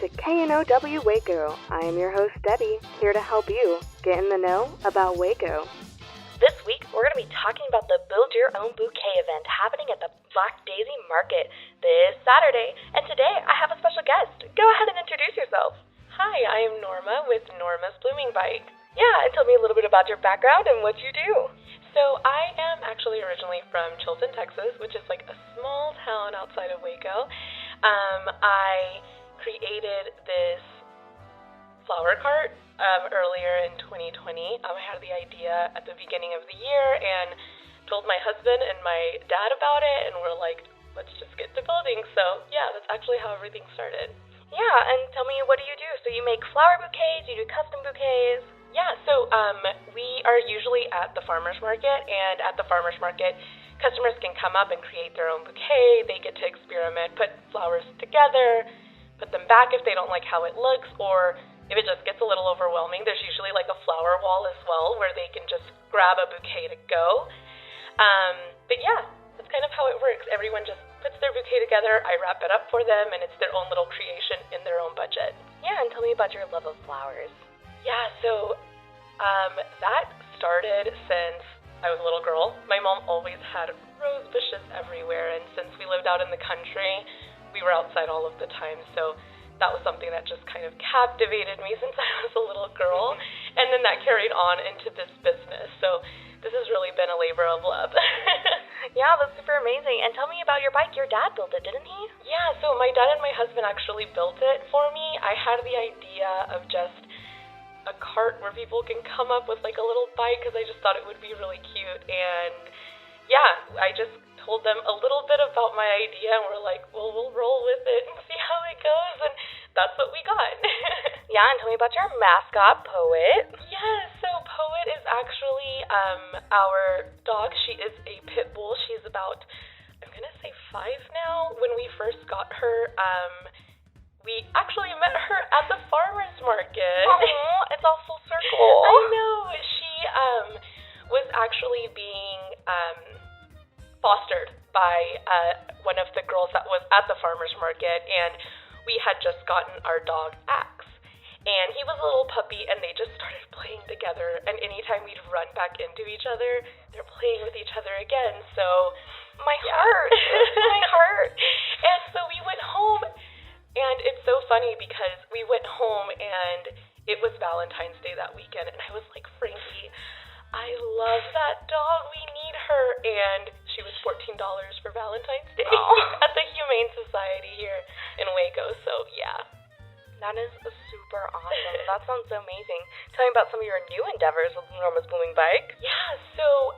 to KNOW Waco. I am your host, Debbie, here to help you get in the know about Waco. This week, we're going to be talking about the Build Your Own Bouquet event happening at the Black Daisy Market this Saturday. And today, I have a special guest. Go ahead and introduce yourself. Hi, I am Norma with Norma's Blooming Bike. Yeah, and tell me a little bit about your background and what you do. So I am actually originally from Chilton, Texas, which is like a small town outside of Waco. I created this flower cart earlier in 2020. I had the idea at the beginning of the year and told my husband and my dad about it, and we're like, let's just get to building. So yeah, that's actually how everything started. Yeah, and tell me, what do you do? So you make flower bouquets, you do custom bouquets? Yeah, so we are usually at the farmer's market, and at the farmer's market, customers can come up and create their own bouquet. They get to experiment, put flowers together, put them back if they don't like how it looks, or if it just gets a little overwhelming, there's usually like a flower wall as well where they can just grab a bouquet to go. But yeah, that's kind of how it works. Everyone just puts their bouquet together, I wrap it up for them, and it's their own little creation in their own budget. Yeah, and tell me about your love of flowers. Yeah, so that started since I was a little girl. My mom always had rose bushes everywhere, and since we lived out in the country, we were outside all of the time, so that was something that just kind of captivated me since I was a little girl, and then that carried on into this business, so this has really been a labor of love. Yeah, that's super amazing. And tell me about your bike. Your dad built it, didn't he? Yeah, so my dad and my husband actually built it for me. I had the idea of just a cart where people can come up with like a little bike because I just thought it would be really cute. And yeah, I just told them a little bit about my idea, and we're like, well, we'll roll with it and see how it goes, and that's what we got. Yeah, and tell me about your mascot, Poet. Yes, so Poet is actually our dog. She is a pit bull. She's about, I'm gonna say 5 now. When we first got her, we actually met her at the farmer's market. Oh, it's all full circle. I know. She was actually being fostered by one of the girls that was at the farmer's market, and we had just gotten our dog Axe. And he was a little puppy, and they just started playing together, and anytime we'd run back into each other, they're playing with each other again. So my heart. My heart. And so we went home, and it's so funny because we went home and it was Valentine's Day that weekend, and I was like, Frankie, I love that dog. We need her. And she was $14 for Valentine's Day at the Humane Society here in Waco. So yeah. That is super awesome. That sounds so amazing. Tell me about some of your new endeavors with Norma's Blooming Bike. Yeah, so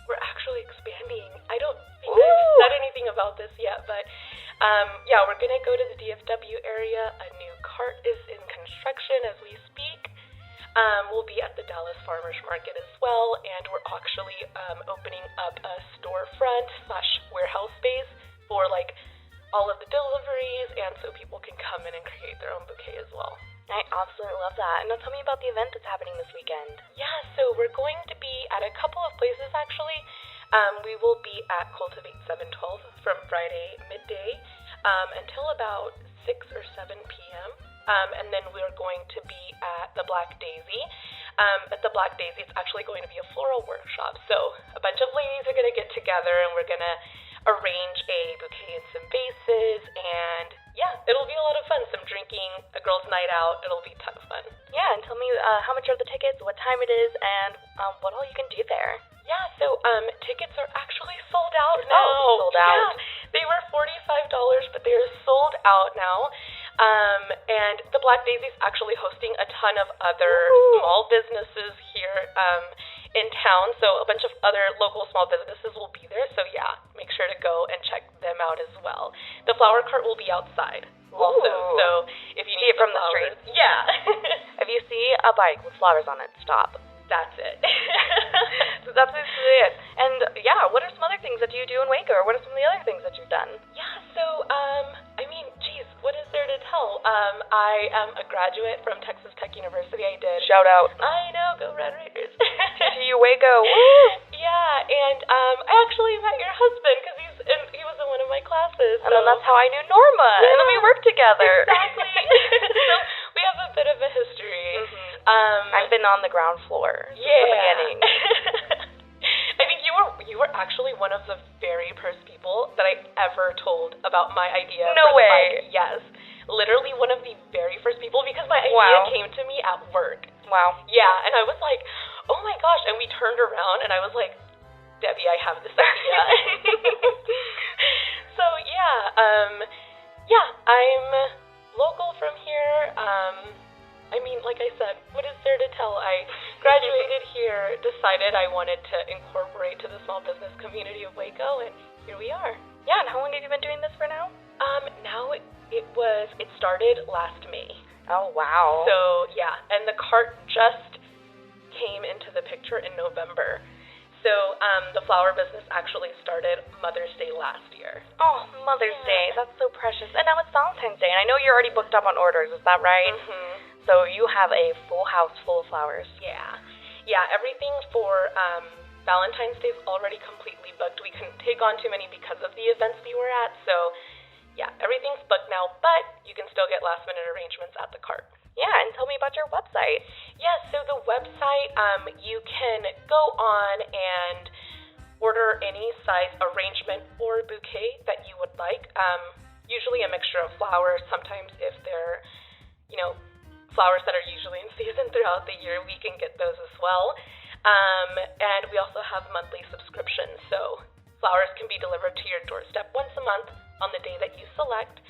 we're actually expanding. I don't think I've said anything about this yet, but yeah, we're going to go to the DFW area. A new cart is in construction as we speak. We'll be at the Dallas Farmers Market as well, and we're actually opening up a storefront/warehouse space for like all of the deliveries, and so people can come in and create their own bouquet as well. I absolutely love that. And now tell me about the event that's happening this weekend. Yeah, so we're going to be at a couple of places actually. We will be at Cultivate 712 from Friday midday until about 6 or 7 p.m. And then we're going to be at the Black Daisy. At the Black Daisy, it's actually going to be a floral workshop. So a bunch of ladies are going to get together, and we're going to arrange a bouquet and some vases, and yeah, it'll be a lot of fun. Some drinking, a girls' night out. It'll be a ton of fun. Yeah, and tell me how much are the tickets, what time it is, and what all you can do there. Yeah, so tickets are actually sold out now. Oh, sold out. Yeah, they were $45, but they are sold out now. And the Black Daisy is actually hosting a ton of other small businesses here in town, so a bunch of other local small businesses will be there, so yeah, make sure to go and check them out as well. The flower cart will be outside also, so if you need it from the flowers, street. Yeah. If you see a bike with flowers on it, stop. That's it. So that's basically it. And yeah, what are some other things that you do in Waco, or what are some of the other things that you've done? Yeah, so I mean, geez, what is there to tell? I am a graduate from Texas Tech University. I did. Shout out. I know, go Red Raiders. TTU Waco. Woo! Yeah, and I actually met your husband because he was in one of my classes. And then that's how I knew Norma. Yeah. And then we worked together. Exactly. So we have a bit of a history. I've been on the ground floor since the beginning. I think you were actually one of the very first people that I ever told about my idea. No for the way. bike. Yes. Literally one of the very first people, because my idea came to me at work. Wow. Yeah, and I was like, oh my gosh, and we turned around and I was like, Debbie, I have this idea. So I'm local from here. I mean, like I said, what is there to tell? I graduated here, decided I wanted to incorporate to the small business community of Waco, and here we are. Yeah, and how long have you been doing this for now? Now it started last May. Oh, wow. So, yeah, and the cart just came into the picture in November. So, the flower business actually started Mother's Day last year. Oh, Mother's Day. That's so precious. And now it's Valentine's Day, and I know you're already booked up on orders. Is that right? So you have a full house full of flowers. Yeah, everything for Valentine's Day is already completely booked. We couldn't take on too many because of the events we were at, so yeah, everything's booked now, but you can still get last-minute arrangements at the cart. Yeah, and tell me about your website. Yeah, so the website, you can go on and order any size arrangement or bouquet that you would like. Usually a mixture of flowers. Sometimes if they're, flowers that are usually in season throughout the year, we can get those as well. And we also have monthly subscriptions, so flowers can be delivered to your doorstep once a month on the day that you select,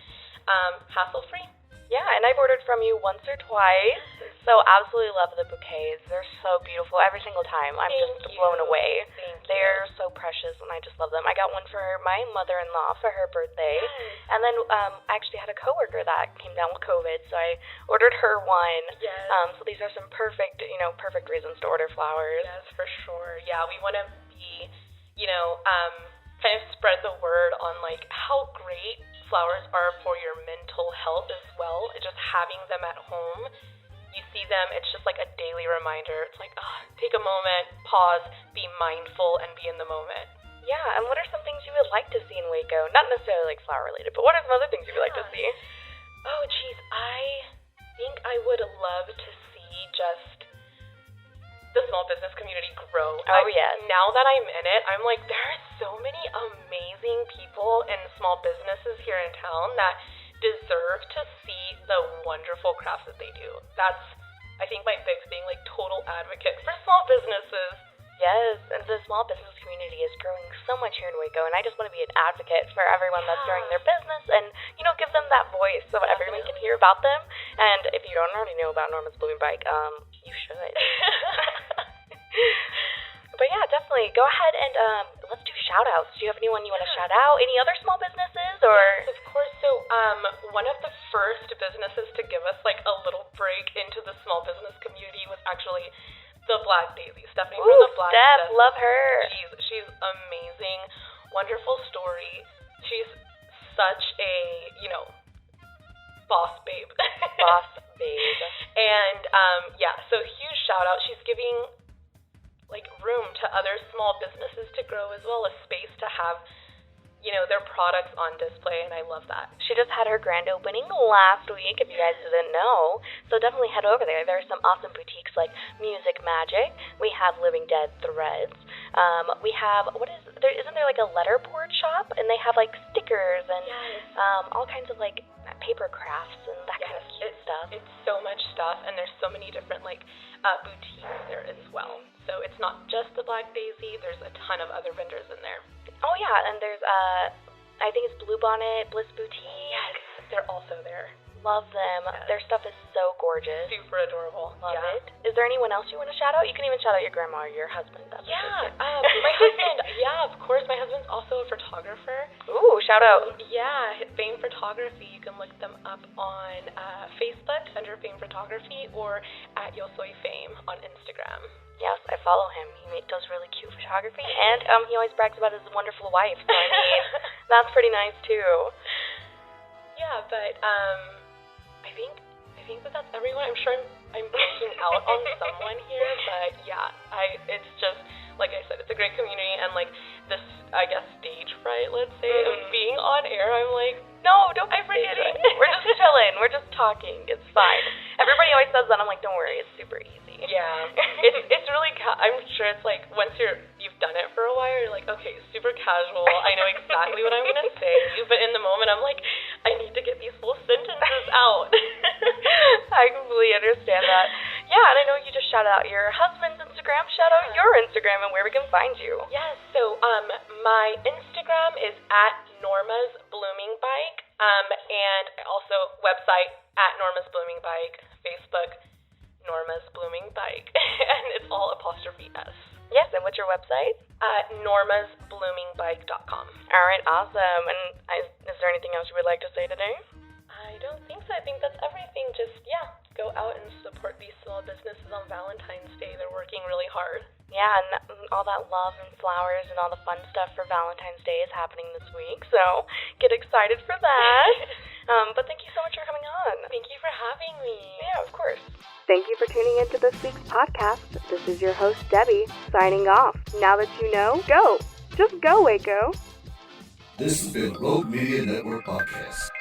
hassle-free. Yeah, and I've ordered from you once or twice, so absolutely love the bouquets. They're so beautiful every single time. I'm just blown away. They're so precious, and I just love them. I got one for my mother-in-law for her birthday, and then I actually had a coworker that came down with COVID, so I ordered her one. So these are some perfect reasons to order flowers. Yes, for sure. Yeah, we want to be, kind of spread the word on, how great flowers are for your mental health as well. Just having them at home, you see them, it's just like a daily reminder. It's like, take a moment, pause, be mindful, and be in the moment. Yeah, and what are some things you would like to see in Waco? Not necessarily flower related, but what are some other things you would like to see? Oh, geez, I think I would love to see just the small business community grow. Oh, yes. Now that I'm in it, I'm like, there are so many amazing people and small businesses here in town that deserve to see the wonderful crafts that they do. That's, I think, my big thing, total advocate for small businesses. Yes, and the small business community is growing so much here in Waco, and I just want to be an advocate for everyone that's growing their business and, give them that voice so everyone can hear about them. And if you don't already know about Norma's Blooming Bike, you should. But yeah, definitely. Go ahead and let's do shout-outs. Do you have anyone you want to shout out? Any other small businesses? Or Yes, of course. So one of the first businesses to give us, a little break into the small business community was actually the Black Daisy. Stephanie from the Black Steph, love her. She's amazing. Wonderful story. She's such a, boss babe. Boss babe. And, so huge shout out. She's giving, room to other small businesses to grow as well, a space to have, their products on display, and I love that. She just had her grand opening last week, if you guys didn't know. So definitely head over there. There are some awesome boutiques like Music Magic. We have Living Dead Threads. We have, isn't there a letterboard shop? And they have stickers and all kinds of paper crafts and that kind of cute stuff. It's so much stuff, and there's so many different boutiques there as well. So it's not just the Black Daisy. There's a ton of other vendors in there. Oh yeah, and there's I think it's Blue Bonnet, Bliss Boutique. Yes, they're also there. Love them. Yes. Their stuff is so gorgeous. Super adorable. Love it. Is there anyone else you want to shout out? You can even shout out your grandma or your husband. My husband. Yeah, of course. My husband's also a photographer. Ooh, shout out. Yeah, Fame Photography. You can look them up on Facebook under Fame Photography or at Yo Soy Fame on Instagram. Yes, I follow him. He does really cute photography, and he always brags about his wonderful wife. So I mean, that's pretty nice too. Yeah, but I think that's everyone. I'm sure I'm missing out on someone here, but yeah, it's just like I said, it's a great community, and like this, I guess, stage fright, let's say, of being on air, I'm like, no, don't be kidding. We're just chilling. We're just talking. It's fine. Everybody always says that. I'm like, don't worry. It's super easy. Yeah. It's really, I'm sure it's like, once you've done it for a while, you're like, okay, super casual. I know exactly what I'm going to say. But in the moment, I'm like, I need to get these full sentences out. I completely understand that. Yeah, and I know you just shouted out your husband's Instagram. Shout out your Instagram and where we can find you. Yes, so my Instagram is at Norma's Blooming Bike, and also website at Norma's Blooming Bike, Facebook Norma's Blooming Bike, and it's all apostrophe S. Yes, and what's your website? normasbloomingbike.com. All right, awesome. And is there anything else you would like to say today? I don't think so. I think that's everything. Just, go out and support these small businesses on Valentine's Day. They're working really hard. Yeah, and all that love and flowers and all the fun stuff for Valentine's Day is happening this week, so get excited for that. But thank you so much for coming on. Thank you for having me. Yeah, of course. Thank you for tuning into this week's podcast. This is your host, Debbie, signing off. Now that you know, go. Just go, Waco. This has been Rogue Media Network Podcast.